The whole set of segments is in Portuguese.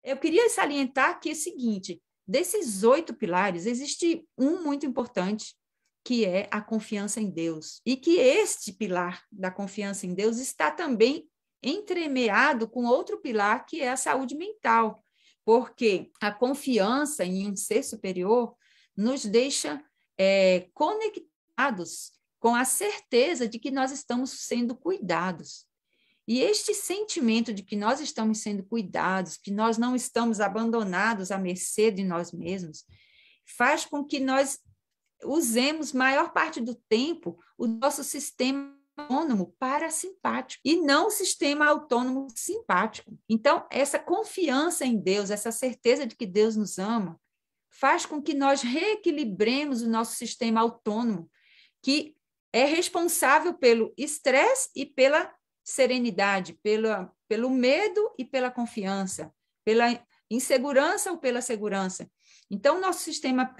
Eu queria salientar aqui o seguinte, desses 8 pilares, existe um muito importante, que é a confiança em Deus. E que este pilar da confiança em Deus está também entremeado com outro pilar, que é a saúde mental, porque a confiança em um ser superior nos deixa conectados com a certeza de que nós estamos sendo cuidados. E este sentimento de que nós estamos sendo cuidados, que nós não estamos abandonados à mercê de nós mesmos, faz com que nós usemos, maior parte do tempo, o nosso sistema autônomo parasimpático e não o sistema autônomo simpático. Então, essa confiança em Deus, essa certeza de que Deus nos ama, faz com que nós reequilibremos o nosso sistema autônomo, que é responsável pelo estresse e pela serenidade, pelo medo e pela confiança, pela insegurança ou pela segurança. Então, o nosso sistema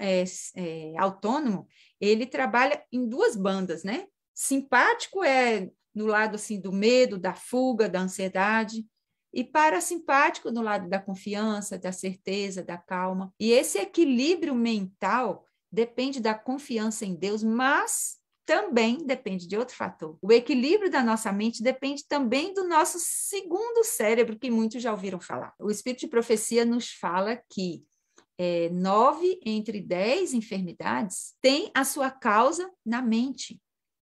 autônomo, ele trabalha em 2 bandas, né? Simpático é no lado assim, do medo, da fuga, da ansiedade, e parasimpático no lado da confiança, da certeza, da calma. E esse equilíbrio mental depende da confiança em Deus, mas também depende de outro fator. O equilíbrio da nossa mente depende também do nosso segundo cérebro, que muitos já ouviram falar. O Espírito de Profecia nos fala que 9 entre 10 enfermidades têm a sua causa na mente.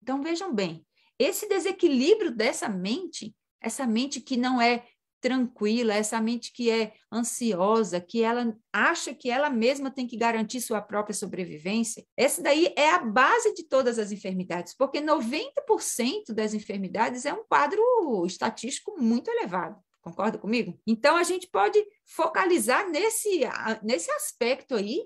Então, vejam bem, esse desequilíbrio dessa mente, essa mente que não é tranquila, essa mente que é ansiosa, que ela acha que ela mesma tem que garantir sua própria sobrevivência, essa daí é a base de todas as enfermidades, porque 90% das enfermidades é um quadro estatístico muito elevado. Concorda comigo? Então, a gente pode focalizar nesse aspecto aí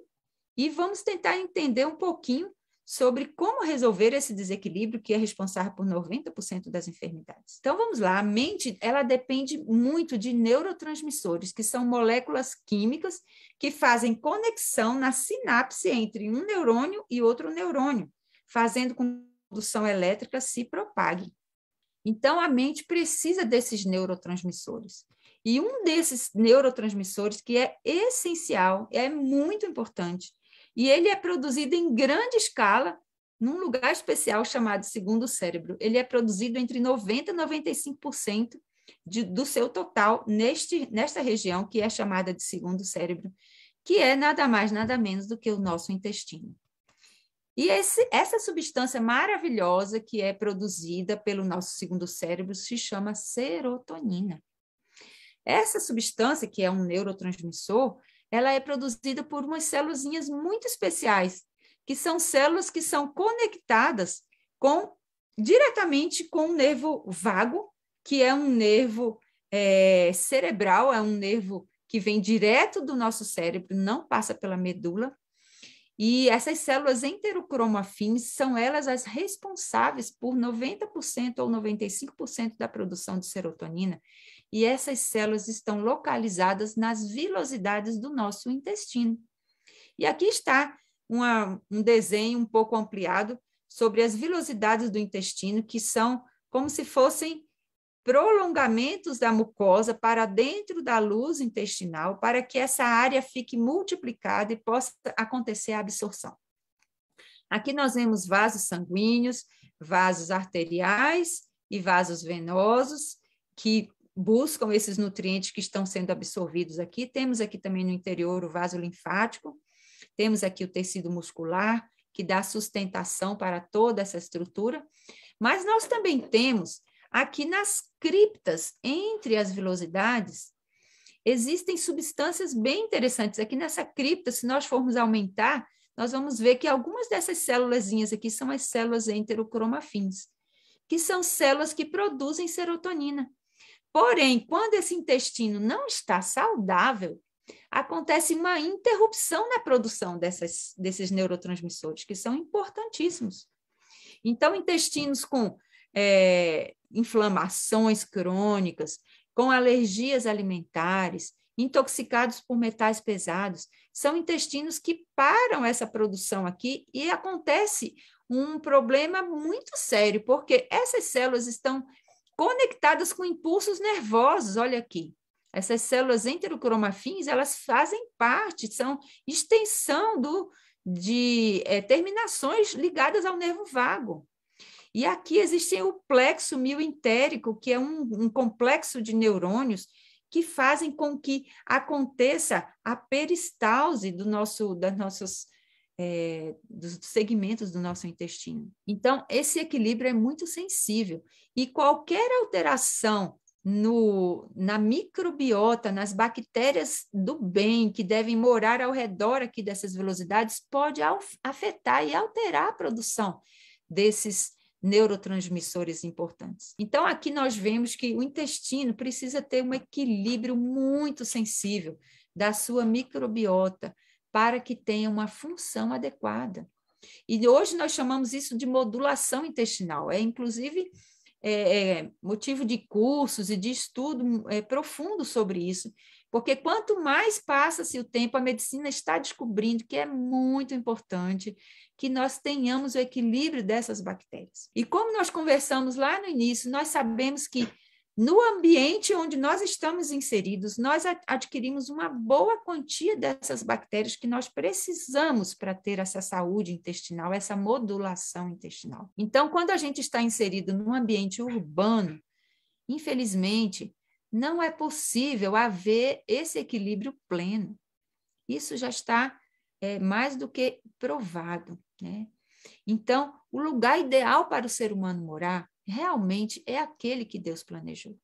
e vamos tentar entender um pouquinho sobre como resolver esse desequilíbrio que é responsável por 90% das enfermidades. Então, vamos lá. A mente, ela depende muito de neurotransmissores, que são moléculas químicas que fazem conexão na sinapse entre um neurônio e outro neurônio, fazendo com que a produção elétrica se propague. Então, a mente precisa desses neurotransmissores. E um desses neurotransmissores que é essencial, é muito importante, e ele é produzido em grande escala, num lugar especial chamado segundo cérebro. Ele é produzido entre 90% e 95% do seu total nesta região, que é chamada de segundo cérebro, que é nada mais, nada menos do que o nosso intestino. E essa substância maravilhosa que é produzida pelo nosso segundo cérebro se chama serotonina. Essa substância, que é um neurotransmissor, ela é produzida por umas células muito especiais, que são células que são conectadas diretamente com o nervo vago, que é um nervo cerebral, é um nervo que vem direto do nosso cérebro, não passa pela medula. E essas células enterocromafins são elas as responsáveis por 90% ou 95% da produção de serotonina. E essas células estão localizadas nas vilosidades do nosso intestino. E aqui está um desenho um pouco ampliado sobre as vilosidades do intestino, que são como se fossem prolongamentos da mucosa para dentro da luz intestinal, para que essa área fique multiplicada e possa acontecer a absorção. Aqui nós vemos vasos sanguíneos, vasos arteriais e vasos venosos, que buscam esses nutrientes que estão sendo absorvidos aqui. Temos aqui também no interior o vaso linfático, temos aqui o tecido muscular, que dá sustentação para toda essa estrutura, mas nós também temos aqui nas criptas, entre as vilosidades, existem substâncias bem interessantes. Aqui nessa cripta, se nós formos aumentar, nós vamos ver que algumas dessas célulazinhas aqui são as células enterocromafins, que são células que produzem serotonina. Porém, quando esse intestino não está saudável, acontece uma interrupção na produção desses neurotransmissores, que são importantíssimos. Então, intestinos com inflamações crônicas, com alergias alimentares, intoxicados por metais pesados, são intestinos que param essa produção aqui e acontece um problema muito sério, porque essas células estão conectadas com impulsos nervosos, olha aqui. Essas células enterocromafins, elas fazem parte, são extensão de terminações ligadas ao nervo vago. E aqui existe o plexo mioentérico, que é um complexo de neurônios que fazem com que aconteça a peristalse dos segmentos do nosso intestino. Então, esse equilíbrio é muito sensível. E qualquer alteração na microbiota, nas bactérias do bem que devem morar ao redor aqui dessas velocidades, pode afetar e alterar a produção desses neurotransmissores importantes. Então, aqui nós vemos que o intestino precisa ter um equilíbrio muito sensível da sua microbiota para que tenha uma função adequada. E hoje nós chamamos isso de modulação intestinal. Inclusive, motivo de cursos e de estudo profundo sobre isso, porque quanto mais passa-se o tempo, a medicina está descobrindo que é muito importante que nós tenhamos o equilíbrio dessas bactérias. E como nós conversamos lá no início, nós sabemos que no ambiente onde nós estamos inseridos, nós adquirimos uma boa quantia dessas bactérias que nós precisamos para ter essa saúde intestinal, essa modulação intestinal. Então, quando a gente está inserido num ambiente urbano, infelizmente, não é possível haver esse equilíbrio pleno. Isso já está mais do que provado, né? Então, o lugar ideal para o ser humano morar realmente é aquele que Deus planejou.